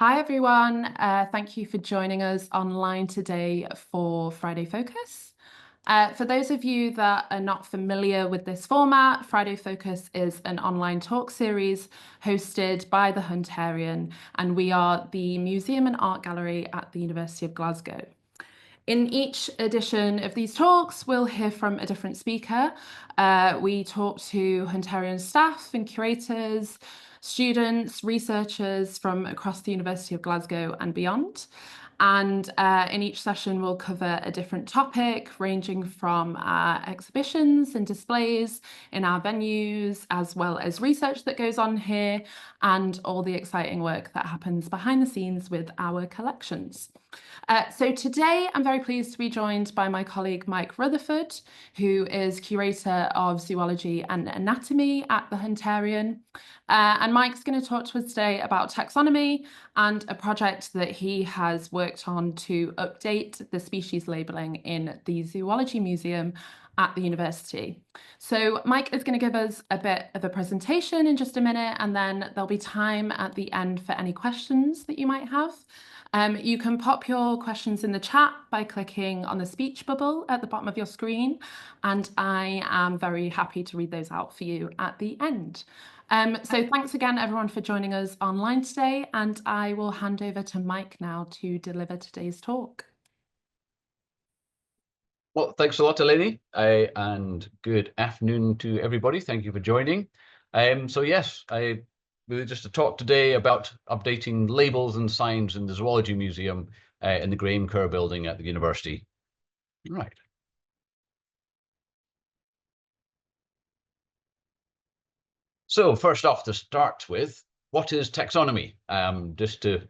Hi everyone, thank you for joining us online today for Friday Focus. For those of you that are not familiar with this format, Friday Focus is an online talk series hosted by the Hunterian, and we are the museum and art gallery at the University of Glasgow. In each edition of these talks, we'll hear from a different speaker. We talk to Hunterian staff and curators, students, researchers from across the University of Glasgow and beyond. And in each session, we'll cover a different topic, ranging from exhibitions and displays in our venues, as well as research that goes on here, and all the exciting work that happens behind the scenes with our collections. So today I'm very pleased to be joined by my colleague Mike Rutherford, who is Curator of Zoology and Anatomy at the Hunterian. And Mike's going to talk to us today about taxonomy and a project that he has worked on to update the species labelling in the Zoology Museum at the university. So Mike is going to give us a bit of a presentation in just a minute, and then there'll be time at the end for any questions that you might have. You can pop your questions in the chat by clicking on the speech bubble at the bottom of your screen, and I am very happy to read those out for you at the end. So thanks again, everyone, for joining us online today, and I will hand over to Mike now to deliver today's talk. Well, thanks a lot, Eleni, and good afternoon to everybody. Thank you for joining. So yes, really just a talk today about updating labels and signs in the Zoology Museum in the Graham Kerr building at the university. Right. So first off, to start with, what is taxonomy? Just to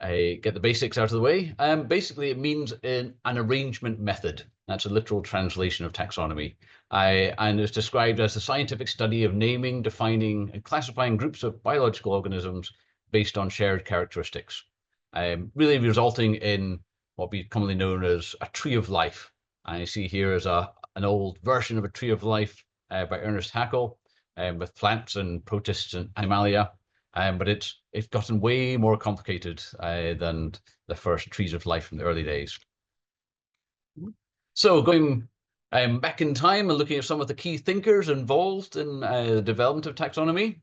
get the basics out of the way. Basically, it means an arrangement method. That's a literal translation of taxonomy. And it's described as the scientific study of naming, defining, and classifying groups of biological organisms based on shared characteristics, really resulting in what we commonly known as a tree of life. And you see here is an old version of a tree of life by Ernest Haeckel, with plants and protists and animalia. But it's gotten way more complicated than the first trees of life from the early days. So going back in time and looking at some of the key thinkers involved in the development of taxonomy,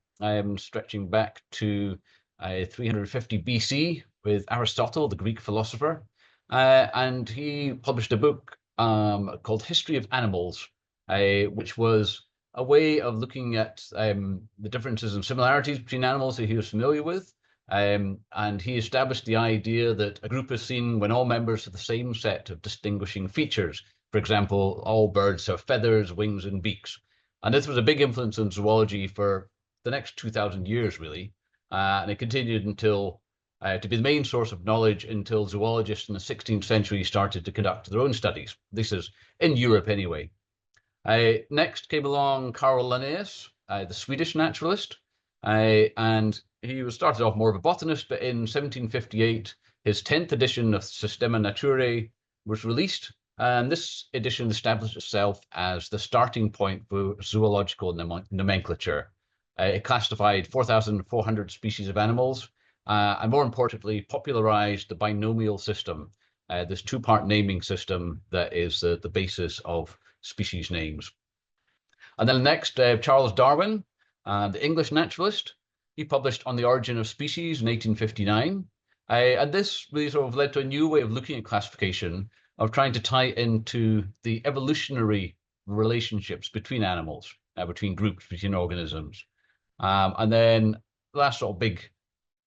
stretching back to 350 BC with Aristotle, the Greek philosopher, and he published a book called History of Animals, which was a way of looking at the differences and similarities between animals that he was familiar with. And he established the idea that a group is seen when all members have the same set of distinguishing features. For example, all birds have feathers, wings, and beaks. And this was a big influence in zoology for the next 2,000 years, really. And it continued until to be the main source of knowledge until zoologists in the 16th century started to conduct their own studies. This is in Europe anyway. Next came along Carl Linnaeus, the Swedish naturalist, and he was started off more of a botanist, but in 1758, his 10th edition of Systema Naturae was released, and this edition established itself as the starting point for zoological nomenclature. It classified 4,400 species of animals, and more importantly, popularized the binomial system, this two-part naming system that is the basis of species names. And then next, Charles Darwin, the English naturalist. He published On the Origin of Species in 1859. And this really sort of led to a new way of looking at classification, of trying to tie into the evolutionary relationships between animals, between groups, between organisms. And then last sort of big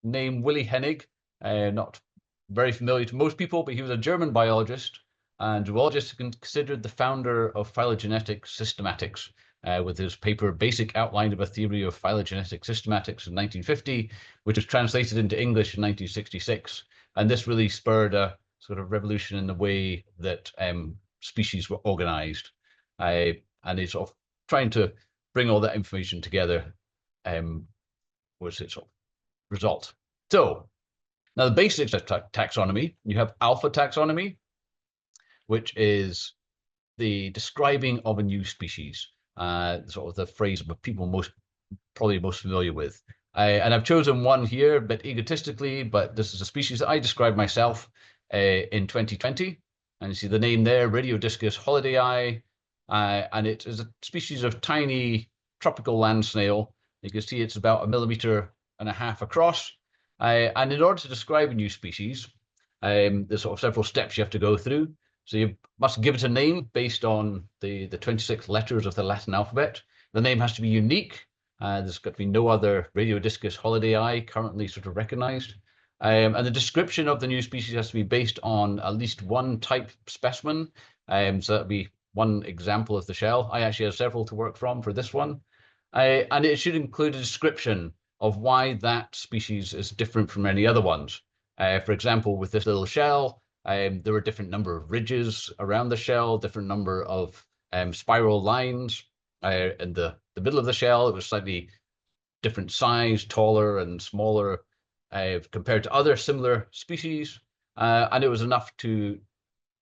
name, Willy Hennig, not very familiar to most people, but he was a German biologist and zoologists considered the founder of phylogenetic systematics, with his paper Basic Outline of a Theory of Phylogenetic Systematics in 1950, which was translated into English in 1966. And this really spurred a sort of revolution in the way that species were organized. And he's sort of trying to bring all that information together was its sort of result. So now the basics of taxonomy, you have alpha taxonomy, which is the describing of a new species, sort of the phrase that people probably most familiar with. And I've chosen one here a bit egotistically, but this is a species that I described myself in 2020. And you see the name there, Radiodiscus holidayii, and it is a species of tiny tropical land snail. You can see it's about 1.5 millimeters across. And in order to describe a new species, there's sort of several steps you have to go through. So you must give it a name based on the 26 letters of the Latin alphabet. The name has to be unique. There's got to be no other Radiodiscus holidayii currently sort of recognized. And the description of the new species has to be based on at least one type specimen. So that'd be one example of the shell. I actually have several to work from for this one. And it should include a description of why that species is different from any other ones. For example, with this little shell, there were a different number of ridges around the shell, different number of spiral lines. In the middle of the shell, it was slightly different size, taller and smaller compared to other similar species. And it was enough to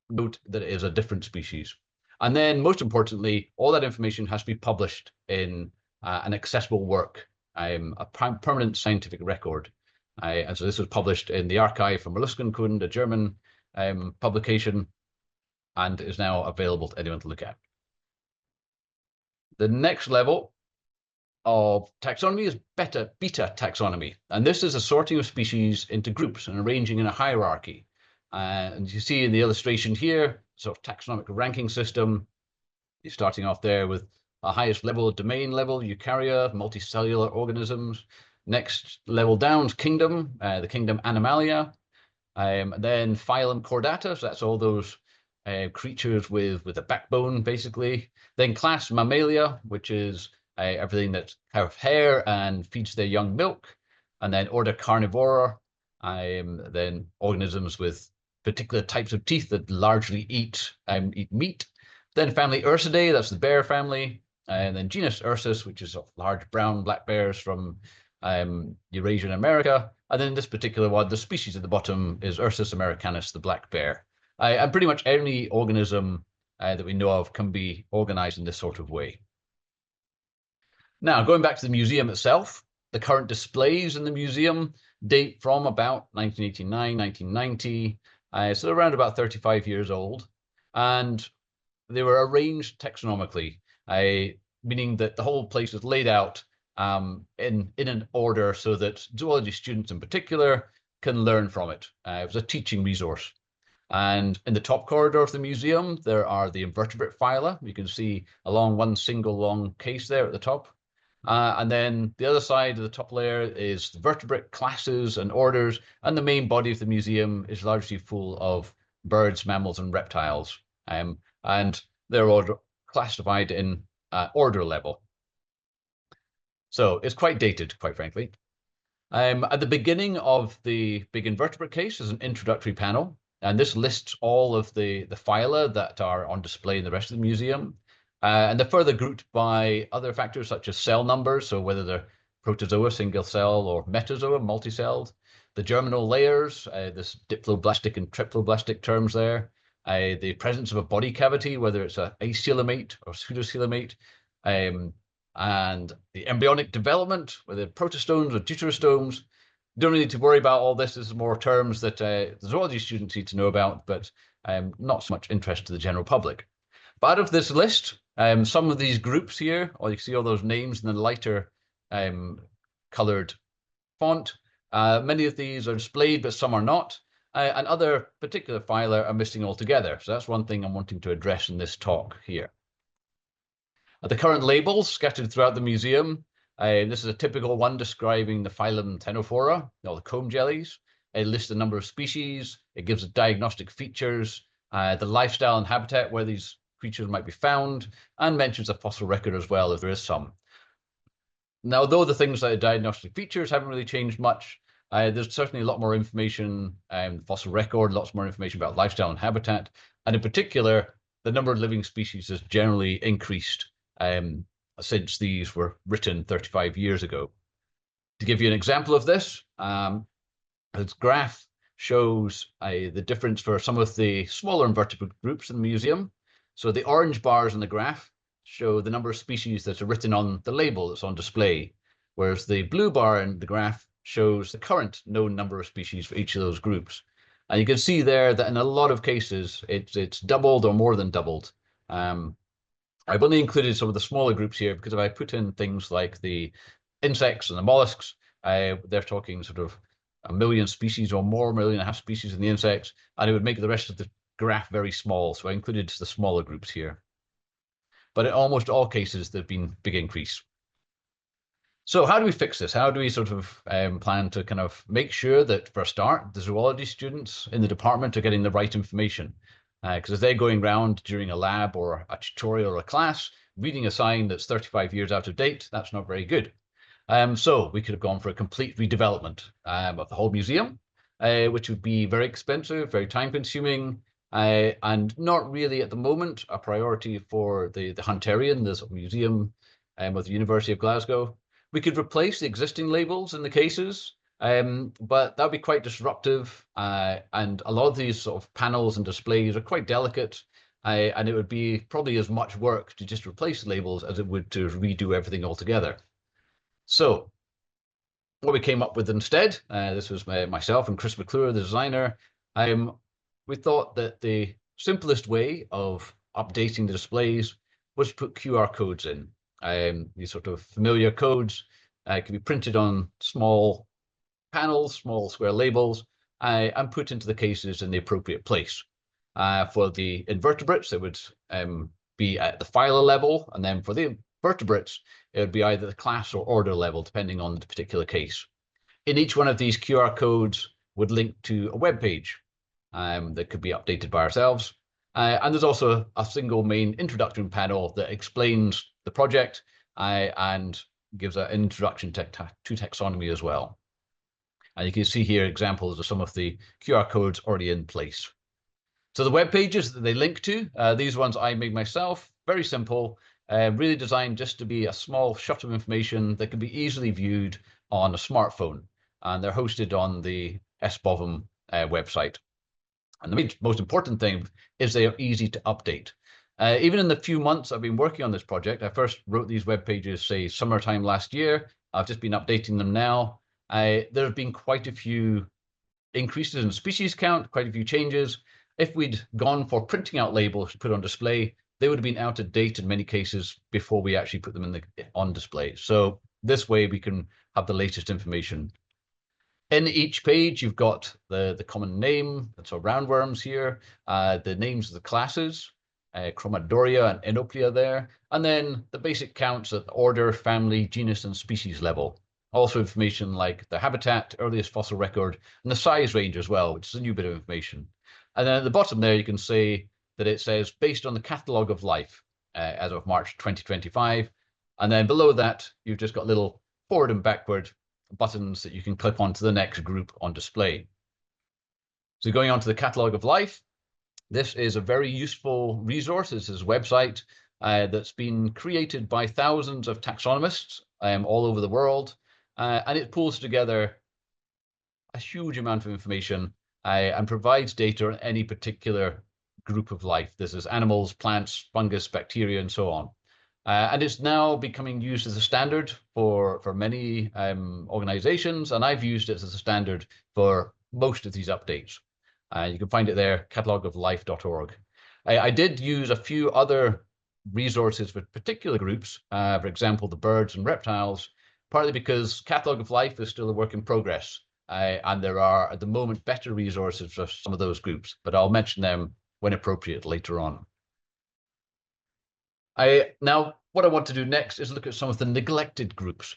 note that it is a different species. And then most importantly, all that information has to be published in an accessible work, a permanent scientific record. And so this was published in the Archive for Molluskenkunde, a German publication, and is now available to anyone to look at. The next level of taxonomy is beta taxonomy. And this is a sorting of species into groups and arranging in a hierarchy. And you see in the illustration here, sort of taxonomic ranking system. You're starting off there with the highest level, domain level, eukarya, multicellular organisms. Next level down is kingdom, the kingdom Animalia. Then phylum Chordata, so that's all those creatures with a backbone, basically. Then class Mammalia, which is everything that have hair and feeds their young milk. And then order Carnivora, then organisms with particular types of teeth that largely eat meat. Then family Ursidae, that's the bear family. And then genus Ursus, which is large brown black bears from Eurasia and America. And then this particular one, the species at the bottom is Ursus americanus, the black bear. And pretty much any organism that we know of can be organized in this sort of way. Now, going back to the museum itself, the current displays in the museum date from about 1989, 1990, so they're around about 35 years old. And they were arranged taxonomically, meaning that the whole place is laid out in an order so that zoology students in particular can learn from it. It was a teaching resource. And in the top corridor of the museum, there are the invertebrate phyla. You can see along one single long case there at the top. And then the other side of the top layer is the vertebrate classes and orders. And the main body of the museum is largely full of birds, mammals, and reptiles. And they're all classified in order level. So it's quite dated, quite frankly. At the beginning of the big invertebrate case is an introductory panel. And this lists all of the phyla that are on display in the rest of the museum. And they're further grouped by other factors such as cell numbers, so whether they're protozoa, single cell, or metazoa, multicelled. The germinal layers, this diploblastic and triploblastic terms there. The presence of a body cavity, whether it's a acoelomate or pseudocoelomate. And the embryonic development, whether protostomes or deuterostomes. Don't really need to worry about all this. This is more terms that the zoology students need to know about, but not so much interest to the general public. But out of this list, some of these groups here, or you can see all those names in the lighter colored font, many of these are displayed, but some are not. And other particular phyla are missing altogether. So that's one thing I'm wanting to address in this talk here. The current labels scattered throughout the museum. This is a typical one describing the phylum Ctenophora, or the comb jellies. It lists the number of species. It gives the diagnostic features, the lifestyle and habitat where these creatures might be found, and mentions a fossil record as well, if there is some. Now, though the things like diagnostic features haven't really changed much, there's certainly a lot more information, fossil record, lots more information about lifestyle and habitat, and in particular, the number of living species has generally increased since these were written 35 years ago. To give you an example of this, this graph shows the difference for some of the smaller invertebrate groups in the museum. So the orange bars in the graph show the number of species that are written on the label that's on display. whereas the blue bar in the graph shows the current known number of species for each of those groups. And you can see there that in a lot of cases, it's doubled or more than doubled. I've only included some of the smaller groups here because if I put in things like the insects and the mollusks, they're talking sort of 1 million species or more, 1.5 million species in the insects, and it would make the rest of the graph very small. So I included the smaller groups here. But in almost all cases, there's been big increase. So how do we fix this? How do we sort of plan to kind of make sure that, for a start, the zoology students in the department are getting the right information? Because as they're going around during a lab or a tutorial or a class, reading a sign that's 35 years out of date, that's not very good. So we could have gone for a complete redevelopment of the whole museum, which would be very expensive, very time-consuming, and not really at the moment a priority for the Hunterian, the museum of the University of Glasgow. We could replace the existing labels in the cases, but that would be quite disruptive. And a lot of these sort of panels and displays are quite delicate, and it would be probably as much work to just replace the labels as it would to redo everything altogether. So what we came up with instead, this was myself and Chris McClure, the designer, we thought that the simplest way of updating the displays was to put QR codes in. These sort of familiar codes can be printed on small panels, small square labels, and put into the cases in the appropriate place. For the invertebrates, it would be at the phyla level, and then for the vertebrates, it would be either the class or order level, depending on the particular case. In each one of these QR codes would link to a web page that could be updated by ourselves. And there's also a single main introduction panel that explains the project and gives an introduction to taxonomy as well. And you can see here examples of some of the QR codes already in place. So the web pages that they link to, these ones I made myself, very simple, really designed just to be a small shot of information that can be easily viewed on a smartphone. And they're hosted on the SBOVM website. And the most important thing is they are easy to update. Even in the few months I've been working on this project, I first wrote these web pages, say, summertime last year. I've just been updating them now. There have been quite a few increases in species count, quite a few changes. If we'd gone for printing out labels to put on display, they would have been out of date in many cases before we actually put them on display. So this way we can have the latest information. In each page, you've got the common name, so roundworms here, the names of the classes, Chromadoria and Enoplia there, and then the basic counts at order, family, genus, and species level. Also information like the habitat, earliest fossil record, and the size range as well, which is a new bit of information. And then at the bottom there, you can say that it says based on the catalogue of life as of March 2025. And then below that, you've just got little forward and backward buttons that you can click onto the next group on display. So going on to the catalogue of life, this is a very useful resource. This is a website that's been created by thousands of taxonomists all over the world. And it pulls together a huge amount of information and provides data on any particular group of life. This is animals, plants, fungus, bacteria, and so on. And it's now becoming used as a standard for many organizations, and I've used it as a standard for most of these updates. You can find it there, catalogueoflife.org. I did use a few other resources for particular groups, for example, the birds and reptiles, partly because Catalogue of Life is still a work in progress, and there are, at the moment, better resources for some of those groups, but I'll mention them when appropriate later on. Now, what I want to do next is look at some of the neglected groups.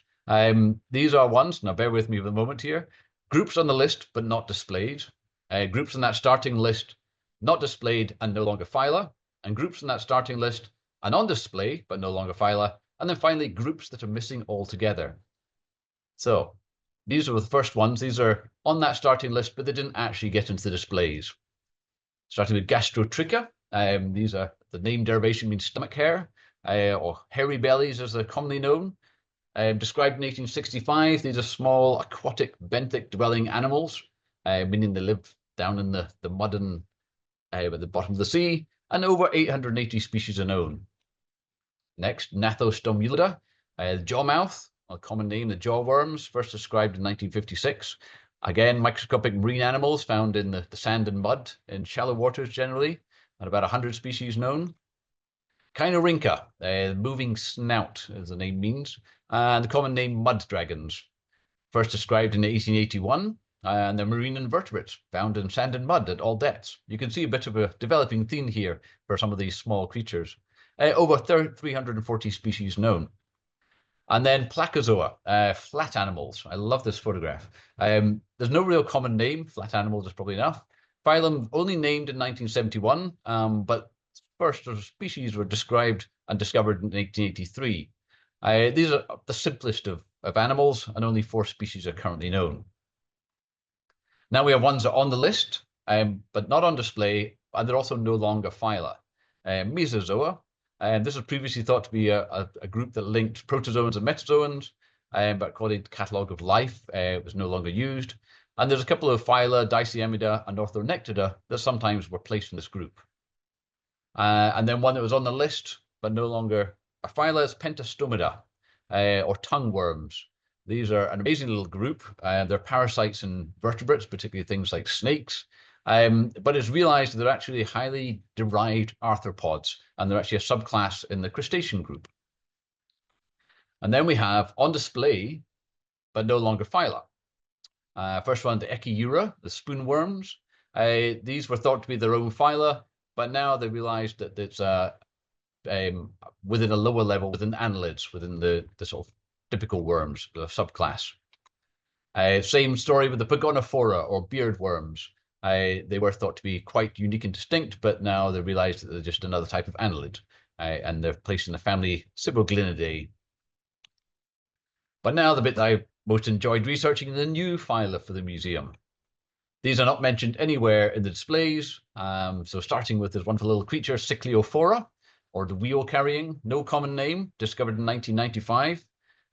These are ones, now bear with me for a moment here, groups on the list but not displayed, groups on that starting list not displayed and no longer phyla, and groups on that starting list and on display but no longer phyla, and then finally groups that are missing altogether. So these are the first ones. These are on that starting list, but they didn't actually get into the displays. Starting with Gastrotricha. These are, the name derivation means stomach hair, or hairy bellies as they're commonly known. Described in 1865, these are small aquatic benthic dwelling animals, meaning they live down in the mud and at the bottom of the sea, and over 880 species are known. Next, Gnathostomulida, jawmouth. a common name, the jawworms, first described in 1956. Again, microscopic marine animals found in the sand and mud in shallow waters generally, and about 100 species known. Chinorhyncha, moving snout, as the name means, and the common name mud dragons, first described in 1881, and they're marine invertebrates found in sand and mud at all depths. You can see a bit of a developing theme here for some of these small creatures. Over 340 species known. And then Placozoa, flat animals. I love this photograph. There's no real common name. Flat animals is probably enough. Phylum only named in 1971, but first species were described and discovered in 1883. These are the simplest of animals, and only 4 species are currently known. Now we have ones that are on the list, but not on display, and they're also no longer phyla. Mesozoa. This was previously thought to be a group that linked protozoans and metazoans, but according to the Catalogue of Life, it was no longer used. And there's a couple of phyla, Dicymida and Orthonectida, that sometimes were placed in this group. And then one that was on the list, but no longer a phyla, is Pentastomida, or tongue worms. These are an amazing little group. They're parasites in vertebrates, particularly things like snakes. But it's realized that they're actually highly derived arthropods, and they're actually a subclass in the crustacean group. And then we have on display, but no longer phyla. First one, the Echiura, the spoonworms. These were thought to be their own phyla, but now they realized that it's within a lower level, within annelids, within the sort of typical worms, the subclass. Same story with the Pogonophora, or beard worms. They were thought to be quite unique and distinct, but now they realized that they're just another type of annelid, and they're placed in the family Siboglinidae. But now the bit that I most enjoyed researching, the new phyla for the museum. These are not mentioned anywhere in the displays. So starting with this wonderful little creature, Cycliophora, or the wheel-carrying, no common name, discovered in 1995.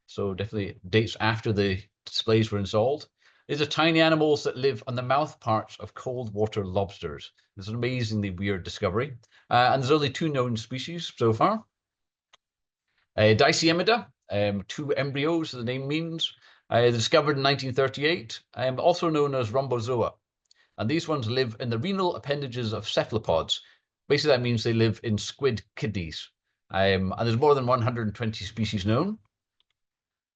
So definitely dates after the displays were installed. These are tiny animals that live on the mouth parts of cold water lobsters. This is an amazingly weird discovery. And there's only 2 known species so far. Dicymida, 2 embryos, as the name means, discovered in 1938, also known as rhombozoa. And these ones live in the renal appendages of cephalopods. Basically, that means they live in squid kidneys. And there's more than 120 species known.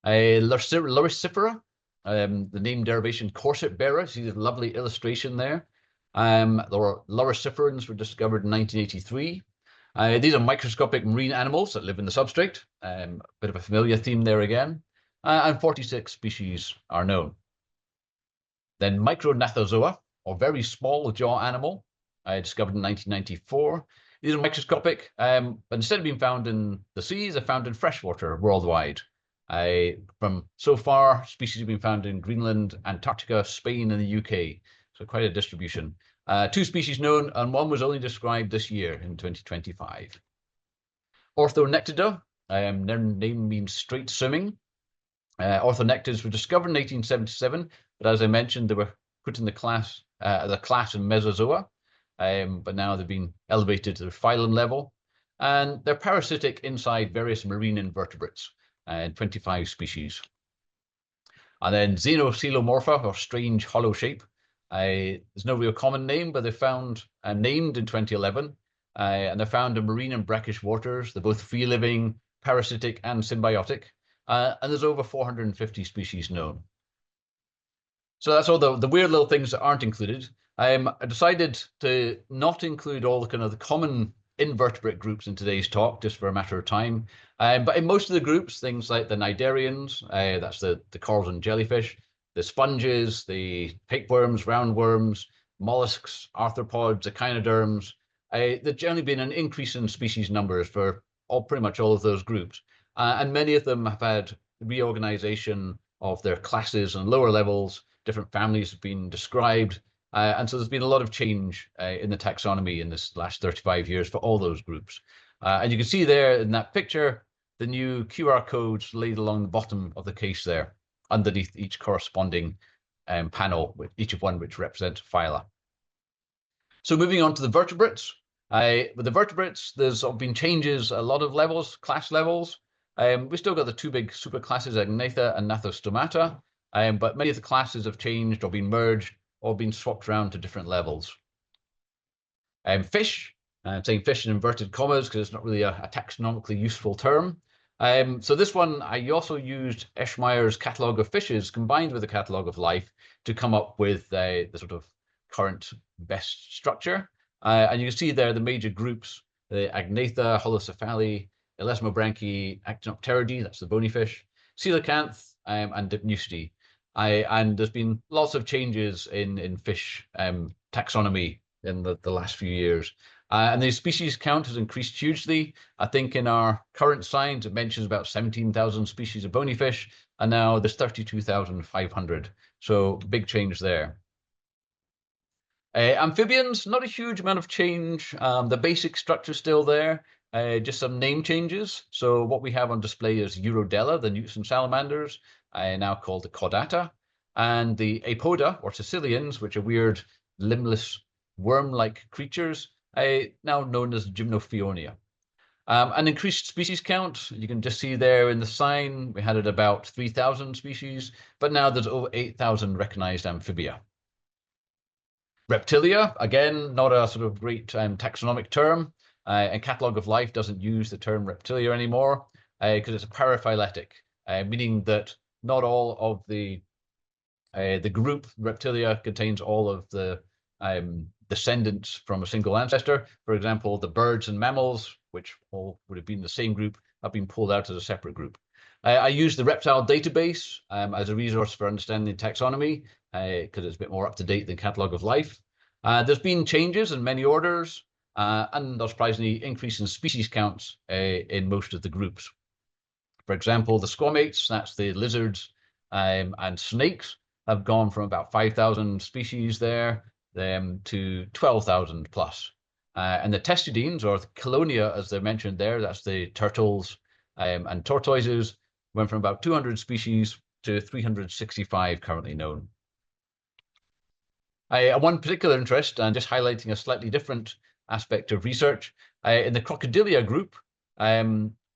Loricifera, the name derivation corset bearer. See the lovely illustration there. Loriciferans were discovered in 1983. These are microscopic marine animals that live in the substrate. Bit of a familiar theme there again. And 46 species are known. Then Micronathozoa, or very small jaw animal, discovered in 1994. These are microscopic, but instead of being found in the seas, they're found in freshwater worldwide. From so far, species have been found in Greenland, Antarctica, Spain, and the UK. So quite a distribution. 2 species known, and 1 was only described this year in 2025. Orthonectida, their name means straight swimming. Orthonectids were discovered in 1877, but as I mentioned, they were put in the class in Mesozoa, but now they've been elevated to the phylum level, and they're parasitic inside various marine invertebrates, 25 species. And then Xenocoelomorpha, or strange hollow shape. There's no real common name, but they're found named in 2011, and they're found in marine and brackish waters. They're both free-living, parasitic, and symbiotic. And there's over 450 species known. So that's all the weird little things that aren't included. I decided to not include all the kind of the common invertebrate groups in today's talk, just for a matter of time. But in most of the groups, things like the cnidarians, that's the corals and jellyfish, the sponges, the tapeworms, roundworms, mollusks, arthropods, echinoderms, there's generally been an increase in species numbers for pretty much all of those groups. And many of them have had reorganization of their classes and lower levels. Different families have been described. And so there's been a lot of change in the taxonomy in this last 35 years for all those groups. And you can see there in that picture, the new QR codes laid along the bottom of the case there, underneath each corresponding panel, with each of one which represents phyla. So moving on to the vertebrates. With the vertebrates, there's been changes, a lot of levels, class levels. We still got the two big superclasses, Agnatha and Gnathostomata, but many of the classes have changed or been merged or been swapped around to different levels. Fish, I'm saying fish in inverted commas because it's not really a taxonomically useful term. So this one, I also used Eschmeyer's catalogue of fishes combined with the catalogue of life to come up with the sort of current best structure. And you can see there the major groups, the Agnatha, Holocephali, Elasmobranchi, Actinopteridae, that's the bony fish, Coelacanth, and Dipneustidae. And there's been lots of changes in fish taxonomy in the last few years. And the species count has increased hugely. I think in our current science, it mentions about 17,000 species of bony fish, and now there's 32,500. So big change there. Amphibians, not a huge amount of change. The basic structure is still there, just some name changes. So what we have on display is Urodella, the newts and salamanders, now called the Chordata, and the Apoda, or Sicilians, which are weird, limbless, worm-like creatures, now known as Gymnophionia. An increased species count, you can just see there in the sign, we had at about 3,000 species, but now there's over 8,000 recognized amphibia. Reptilia, again, not a sort of great taxonomic term, and Catalogue of Life doesn't use the term reptilia anymore because it's a paraphyletic, meaning that not all of the group Reptilia contains all of the descendants from a single ancestor. For example, the birds and mammals, which all would have been the same group, have been pulled out as a separate group. I use the reptile database as a resource for understanding taxonomy because it's a bit more up to date than Catalogue of Life. There's been changes in many orders and not surprisingly, increase in species counts in most of the groups. For example, the squamates, that's the lizards and snakes, have gone from about 5,000 species there to 12,000 plus. And the testudines, or the colonia, as they're mentioned there, that's the turtles and tortoises, went from about 200 species to 365 currently known. One particular interest, and just highlighting a slightly different aspect of research, in the crocodilia group,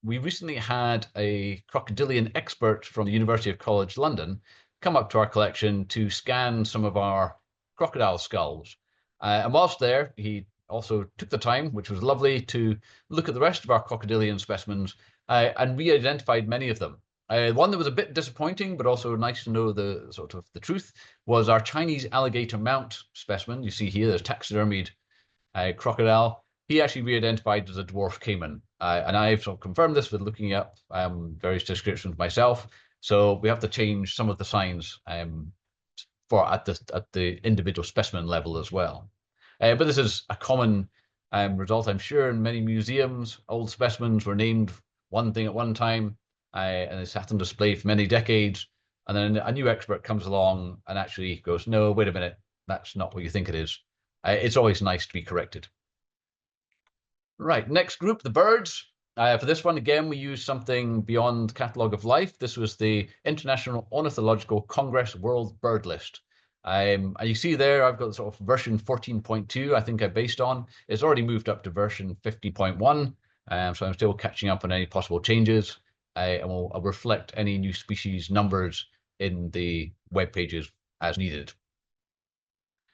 we recently had a crocodilian expert from the University of College London come up to our collection to scan some of our crocodile skulls. And whilst there, he also took the time, which was lovely, to look at the rest of our crocodilian specimens and re-identified many of them. One that was a bit disappointing, but also nice to know the sort of the truth, was our Chinese alligator mount specimen. You see here, there's taxidermied crocodile. He actually re-identified as a dwarf caiman. And I've sort of confirmed this with looking up various descriptions myself. So we have to change some of the signs for at the individual specimen level as well. But this is a common result, I'm sure, in many museums. Old specimens were named one thing at one time, and they sat on display for many decades. And then a new expert comes along and actually goes, no, wait a minute, that's not what you think it is. It's always nice to be corrected. Right, next group, the birds. For this one, again, we used something beyond Catalogue of Life. This was the International Ornithological Congress World Bird List. And you see there, I've got sort of version 14.2, I think I based on. It's already moved up to version 50.1. So I'm still catching up on any possible changes. And I'll reflect any new species numbers in the web pages as needed.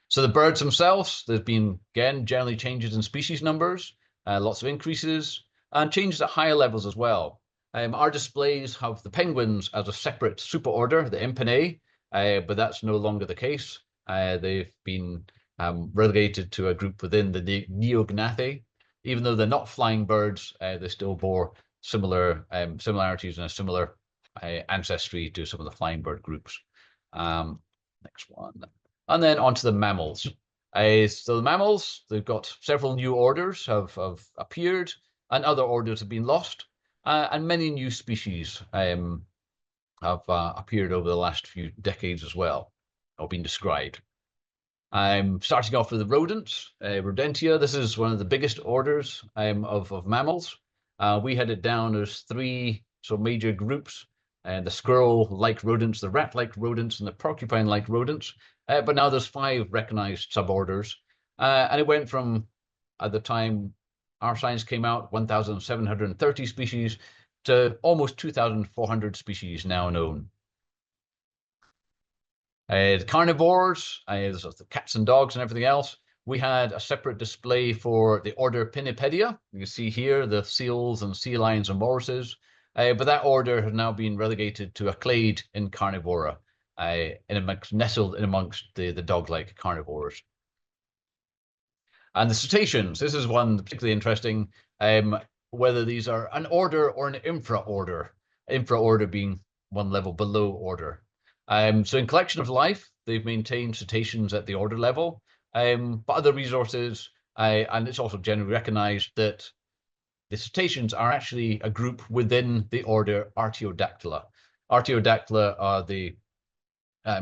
So the birds themselves, there's been, again, generally changes in species numbers, lots of increases, and changes at higher levels as well. Our displays have the penguins as a separate superorder, the Impinae, but that's no longer the case. They've been relegated to a group within the Neognathae. Even though they're not flying birds, they still bore similar similarities and a similar ancestry to some of the flying bird groups. Next one. And then onto the mammals. So the mammals, they've got several new orders have appeared, and other orders have been lost, and many new species have appeared over the last few decades as well, or been described. I'm starting off with the rodents, Rodentia. This is one of the biggest orders of mammals. We had it down as three major groups, the squirrel-like rodents, the rat-like rodents, and the porcupine-like rodents. But now there's 5 recognized suborders. And it went from, at the time our science came out, 1,730 species to almost 2,400 species now known. The carnivores, the cats and dogs and everything else, we had a separate display for the order Pinnipedia. You can see here the seals and sea lions and walruses, but that order has now been relegated to a clade in Carnivora, nestled in amongst the dog-like carnivores. And the cetaceans, this is one particularly interesting, whether these are an order or an infra-order, infra-order being one level below order. So in Collection of Life, they've maintained cetaceans at the order level, but other resources, and it's also generally recognized that the cetaceans are actually a group within the order Artiodactyla. Artiodactyla are the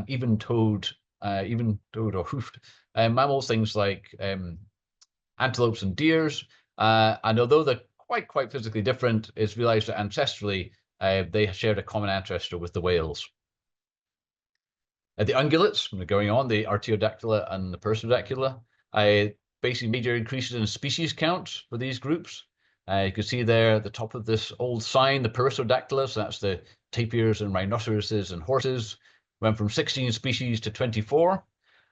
even-toed or hoofed mammals, things like antelopes and deers. And although they're quite physically different, it's realized that ancestrally they shared a common ancestor with the whales. The ungulates, going on, the Artiodactyla and the Perissodactyla, basically major increases in species count for these groups. You can see there at the top of this old sign, the Perissodactyla, so that's the tapirs and rhinoceroses and horses, went from 16 species to 24.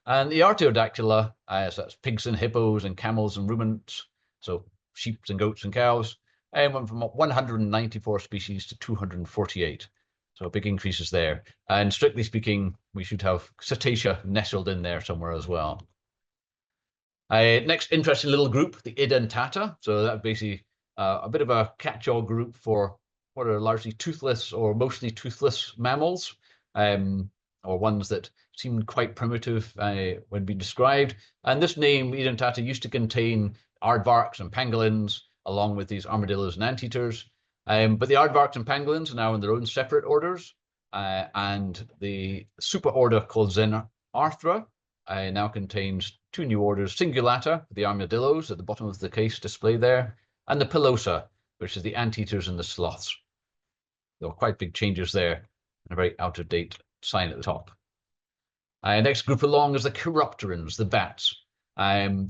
And the Artiodactyla, so that's pigs and hippos and camels and ruminants, so sheep and goats and cows, went from 194 species to 248. So big increases there. And strictly speaking, we should have cetacea nestled in there somewhere as well. Next interesting little group, the Edentata. So that's basically a bit of a catch-all group for what are largely toothless or mostly toothless mammals, or ones that seemed quite primitive when being described. And this name, Edentata, used to contain aardvarks and pangolins, along with these armadillos and anteaters. But the aardvarks and pangolins are now in their own separate orders, and the superorder called Xenarthra now contains two new orders, Singulata, the armadillos at the bottom of the case display there, and the Pilosa, which is the anteaters and the sloths. There were quite big changes there, and a very out-of-date sign at the top. Next group along is the Chiropterans, the bats.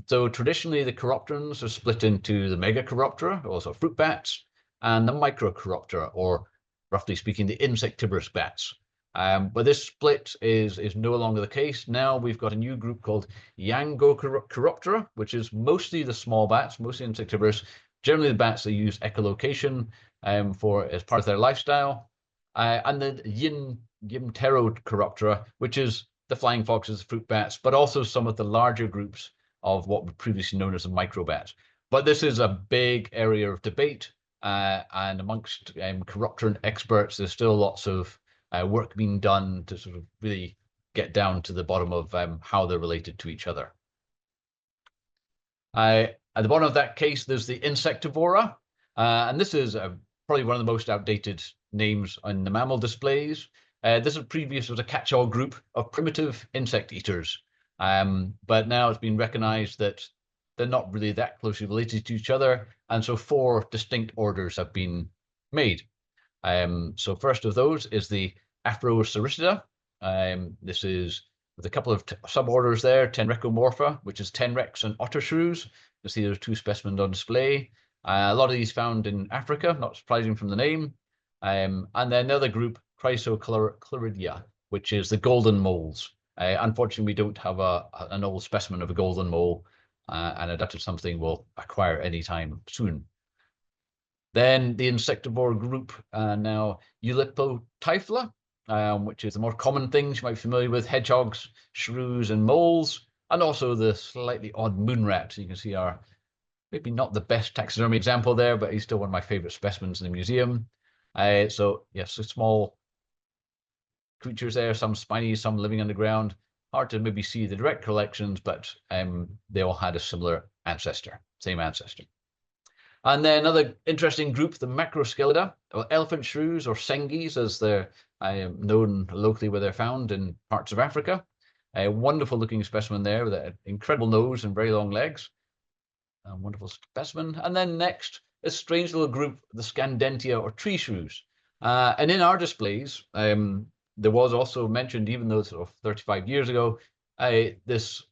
So traditionally the Chiropterans are split into the Megachiroptera, also fruit bats, and the Microchiroptera, or roughly speaking, the insectivorous bats. But this split is no longer the case. Now we've got a new group called Yangochiroptera, which is mostly the small bats, mostly insectivorous, generally the bats that use echolocation as part of their lifestyle, and the Yinterochiroptera, which is the flying foxes, fruit bats, but also some of the larger groups of what were previously known as the microbats. But this is a big area of debate, and amongst chiropteran experts, there's still lots of work being done to sort of really get down to the bottom of how they're related to each other. At the bottom of that case, there's the Insectivora, and this is probably one of the most outdated names on the mammal displays. This was a catch-all group of primitive insect eaters, but now it's been recognized that they're not really that closely related to each other, and so 4 distinct orders have been made. So first of those is the Afrocericida. This is with a couple of suborders there, Tenrecomorpha, which is tenrecs and otter shrews. You see there's 2 specimens on display. A lot of these found in Africa, not surprising from the name. And then another group, Chrysochloridia, which is the golden moles. Unfortunately, we don't have an old specimen of a golden mole, and I doubt it's something we'll acquire anytime soon. Then the insectivore group, now Eulipotyphla, which is the more common things you might be familiar with, hedgehogs, shrews, and moles, and also the slightly odd moon rat. You can see our, maybe not the best taxidermy example there, but he's still one of my favorite specimens in the museum. So yes, so small creatures there, some spiny, some living underground. Hard to maybe see the direct collections, but they all had a similar ancestor, same ancestor. And then another interesting group, the Macroscelida, or elephant shrews, or sengis, as they're known locally where they're found in parts of Africa. A wonderful looking specimen there with an incredible nose and very long legs. A wonderful specimen. And then next, a strange little group, the Scandentia, or tree shrews. And in our displays, there was also mentioned, even though it's sort of 35 years ago, this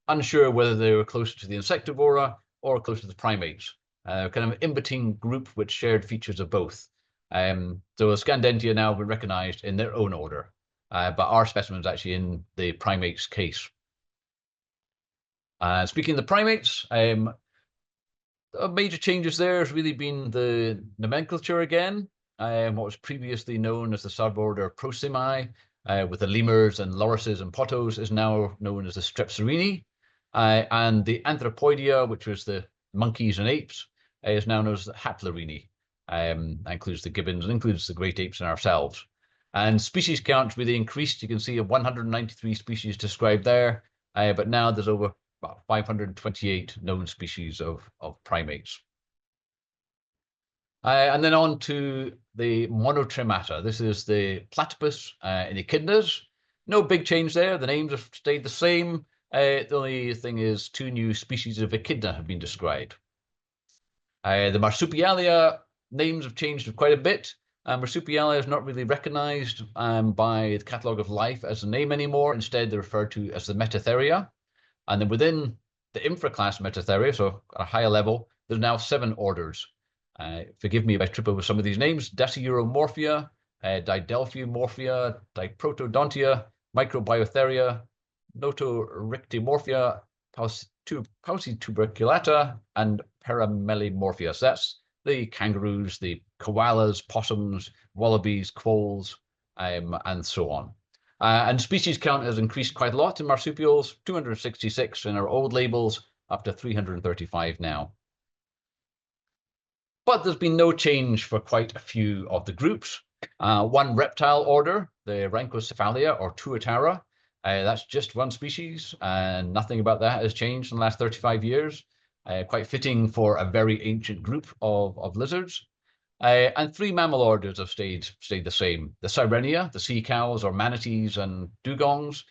unsure whether they were closer to the Insectivora or closer to the primates. Kind of an in-between group which shared features of both. So Scandentia now have been recognized in their own order, but our specimen is actually in the primates case. Speaking of the primates, major changes there has really been the nomenclature again. What was previously known as the suborder Prosimi, with the lemurs and lorises and potos, is now known as the Strepsirini. And the Anthropoidea, which was the monkeys and apes, is now known as the Haplorini. That includes the gibbons and includes the great apes and ourselves. And species count really increased. You can see 193 species described there, but now there's over about 528 known species of primates. And then on to the monotremata. This is the platypus and echidnas. No big change there. The names have stayed the same. The only thing is 2 new species of echidna have been described. The marsupialia names have changed quite a bit. Marsupialia is not really recognized by the Catalogue of Life as a name anymore. Instead, they're referred to as the Metatheria. And then within the infraclass Metatheria, so at a higher level, there's now 7 orders. Forgive me if I trip over some of these names: Dasyuromorphia, Didelphimorphia, Diprotodontia, Microbiotheria, Notorictimorphia, Paucituberculata, and Paramelimorphia. So that's the kangaroos, the koalas, possums, wallabies, quolls, and so on. And species count has increased quite a lot in marsupials, 266 in our old labels, up to 335 now. But there's been no change for quite a few of the groups. One reptile order, the Rhynchocephalia or Tuatara, that's just 1 species, and nothing about that has changed in the last 35 years. Quite fitting for a very ancient group of lizards. And 3 mammal orders have stayed the same. The Sirenia, the sea cows or manatees and dugongs,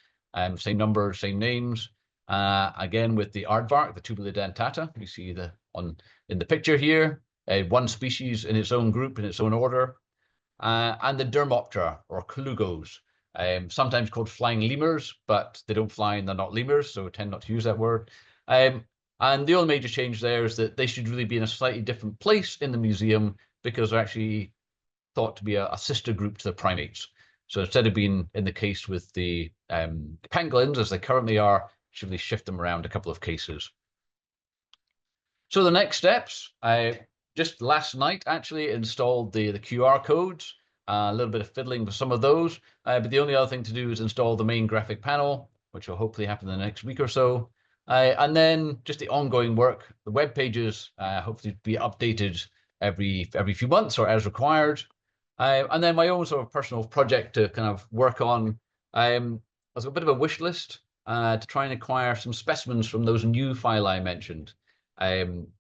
same number, same names. Again with the aardvark, the Tubulidentata, you see in the picture here. 1 species in its own group, in its own order. And the Dermoptera or colugos, sometimes called flying lemurs, but they don't fly and they're not lemurs, so tend not to use that word. And the only major change there is that they should really be in a slightly different place in the museum, because they're actually thought to be a sister group to the primates. So instead of being in the case with the pangolins, as they currently are, should really shift them around a couple of cases. So the next steps, just last night actually installed the QR codes, a little bit of fiddling with some of those, but the only other thing to do is install the main graphic panel, which will hopefully happen in the next week or so. And then just the ongoing work, the web pages, hopefully be updated every few months or as required. And then my own sort of personal project to kind of work on. I've got a bit of a wish list to try and acquire some specimens from those new phyla I mentioned.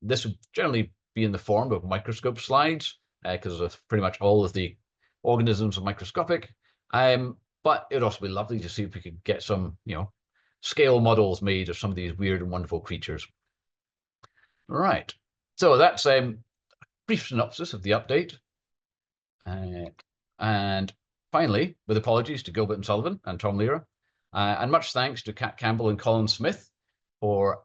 This would generally be in the form of microscope slides, because pretty much all of the organisms are microscopic. But it would also be lovely to see if we could get some, scale models made of some of these weird and wonderful creatures. All right, so that's a brief synopsis of the update. And finally, with apologies to Gilbert and Sullivan and Tom Lehrer, and much thanks to Kat Campbell and Colin Smith for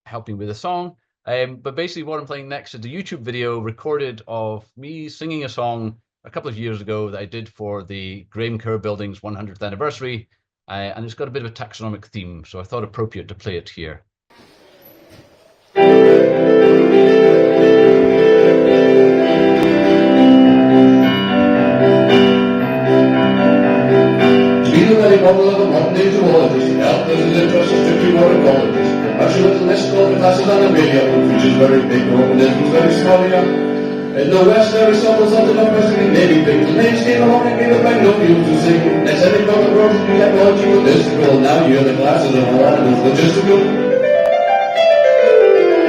helping with the song. But basically what I'm playing next is the YouTube video recorded of me singing a song a couple of years ago that I did for the Graham Kerr Building's 100th anniversary. And it's got a bit of a taxonomic theme, so I thought appropriate to play it here. Model of a modern-day zoologist, out there is interest in strictly ornithologist. Actually, little list called the classes on a video, which is very big, organisms very small, In the West, there is almost something of questioning living things. The names came along and gave a brand new view to sing. They said they got the world to be ecological, mystical. Now you're the classes of all animals, logistical.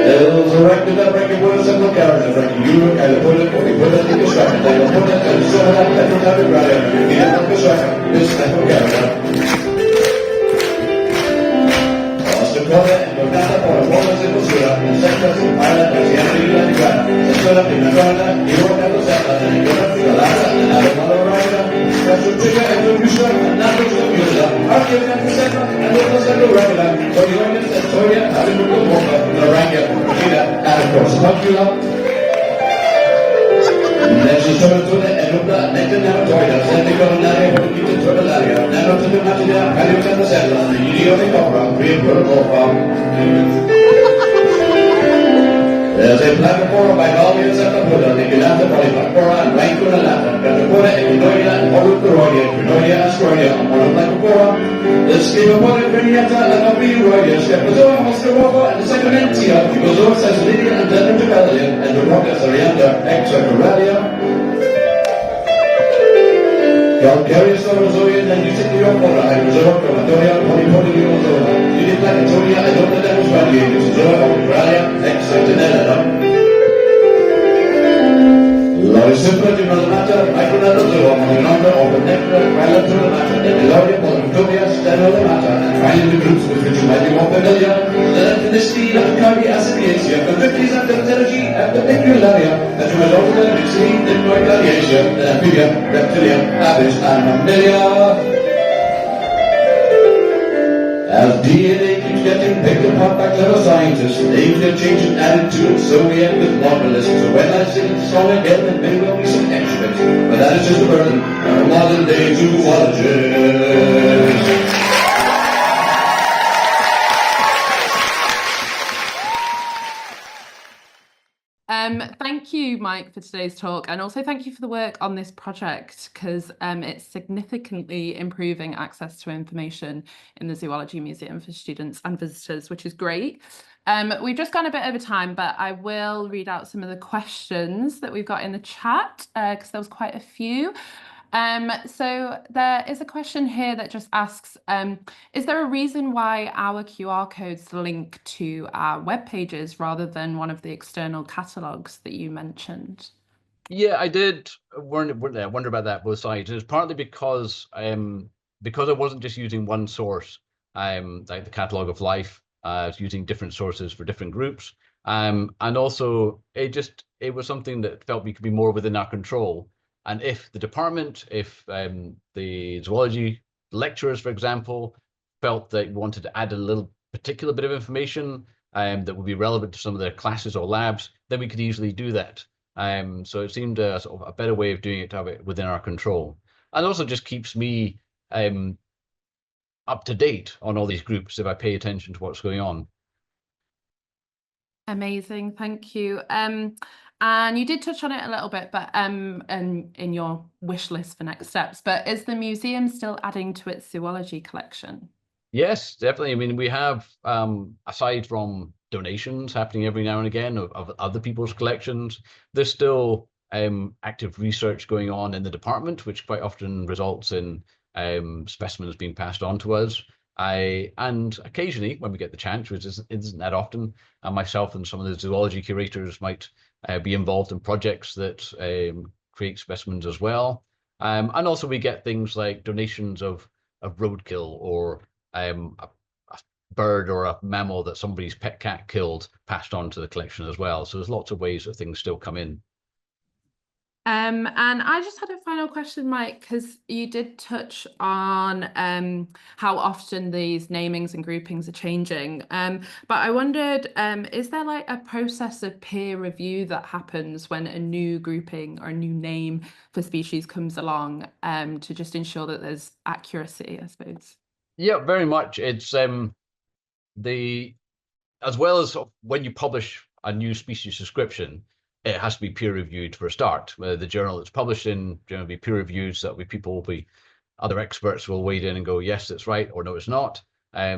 Hills erected that ranking for a simple character, ranking you and the put it, or we put it in construction. They will put it and so that don't have it right after you need it for construction. This simple character. Austin Corner and Gordana for a woman's in Basura, and Secretary of Pilot, Presidente y la Tigana. Sectora Pinagona, y Orlando Santa, and Gordana Figalata, and Alamada Rida. That's what Trigger and Lumusha, and Natos Lumusha, Arcade and Casetta, and Lucas and Lorena, for the audience and Toya, and the Mocha, Laranga, and of course, Hocula. Next is to the There's a platform by Gallians at the Buddha, the Gilanta Polypacora, and Rankuna Latin, Catapora, Equinoria, and Morucuroria, Equinoria, Astroria, and Monoplacopora, the Schemapora, Criniata, and Obiuroria, Scepazoa, Moscarova, and the Sacramentia, Picozoa, Saslidia, and Dendrocalia, and the Roca Sarianda, Exarchoralia. Calcareous Orozoia, and Usidiopora, Hydrozoa, Chromatoria, Polypodiozoa, Uniplanetoria, and Onodamus Radiatus, Zoa, Operalia, Exartinella. Lorisipra, Dimalmata, Micronazoa, Molinonda, Opernectra, Relatoromata, Demiloria, Polypodiozoa, Stenolomata, and finally the groups with which you might be more familiar, the Ethnicity, Cardi, Acidiacia, Convictis, and Diptergy, and Pedicularia, and to Melodra, Mixi, Dipnoicariacia, and Amphibia, Reptilia, Abyss, and Mammalia. As DNA keeps getting picked apart by clever scientists, names get changed and added to it, so we end with novelists. So when I sing the song again, then maybe there'll be some extra bits. But that is just a burden of a modern day zoologist. Thank you, Mike, for today's talk, and also thank you for the work on this project, because it's significantly improving access to information in the Zoology Museum for students and visitors, which is great. We've just gone a bit over time, but I will read out some of the questions that we've got in the chat, because there was quite a few. So there is a question here that just asks, is there a reason why our QR codes link to our web pages rather than one of the external catalogues that you mentioned? Yeah, I did wonder about that both sides. It's partly because I wasn't just using one source, like the Catalogue of Life. I was using different sources for different groups, and also it was something that felt we could be more within our control. And if the department, if the zoology lecturers, for example, felt that we wanted to add a little particular bit of information that would be relevant to some of their classes or labs, then we could easily do that. So it seemed sort of a better way of doing it to have it within our control. And also just keeps me up to date on all these groups if I pay attention to what's going on. Amazing, thank you. And you did touch on it a little bit, but and in your wish list for next steps, but is the museum still adding to its zoology collection? Yes, definitely. I mean, we have, aside from donations happening every now and again of other people's collections, there's still active research going on in the department, which quite often results in specimens being passed on to us. And occasionally, when we get the chance, which isn't that often, myself and some of the zoology curators might be involved in projects that create specimens as well. And also we get things like donations of roadkill or a bird or a mammal that somebody's pet cat killed passed on to the collection as well. So there's lots of ways that things still come in. And I just had a final question, Mike, because you did touch on how often these namings and groupings are changing. But I wondered, is there like a process of peer review that happens when a new grouping or a new name for species comes along to just ensure that there's accuracy, I suppose? Yeah, very much. It's as well as when you publish a new species description, it has to be peer reviewed for a start. The journal it's published in generally be peer reviewed, so that other experts will wade in and go, yes, it's right, or no, it's not.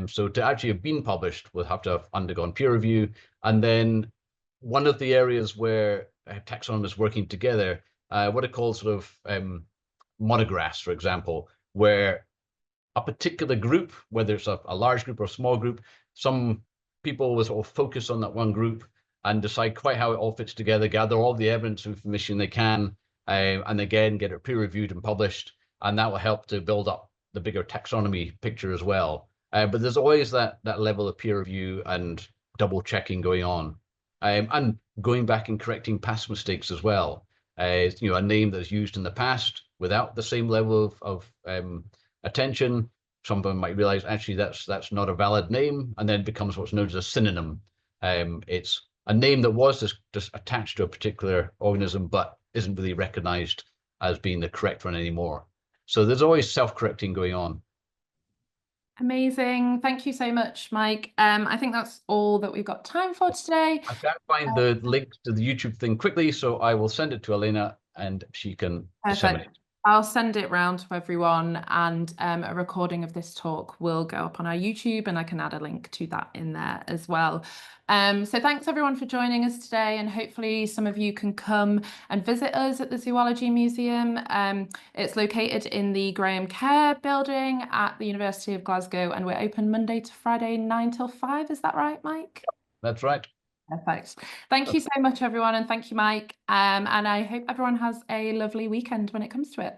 So to actually have been published, we'll have to have undergone peer review. And then one of the areas where taxonomists working together, what I call sort of monographs, for example, where a particular group, whether it's a large group or a small group, some people will sort of focus on that one group and decide quite how it all fits together, gather all the evidence and information they can, and again, get it peer reviewed and published. And that will help to build up the bigger taxonomy picture as well. But there's always that level of peer review and double checking going on. And going back and correcting past mistakes as well. A name that's used in the past without the same level of attention, someone might realize actually that's not a valid name, and then it becomes what's known as a synonym. It's a name that was just attached to a particular organism, but isn't really recognized as being the correct one anymore. So there's always self-correcting going on. Amazing. Thank you so much, Mike. I think that's all that we've got time for today. I can't find the link to the YouTube thing quickly, so I will send it to Elena and she can disseminate. I'll send it round to everyone, and a recording of this talk will go up on our YouTube, and I can add a link to that in there as well. So thanks everyone for joining us today, and hopefully some of you can come and visit us at the Zoology Museum. It's located in the Graham Kerr building at the University of Glasgow, and we're open Monday to Friday 9 till 5. Is that right, Mike? That's right. Perfect. Thank you so much, everyone, and thank you, Mike. And I hope everyone has a lovely weekend when it comes to it.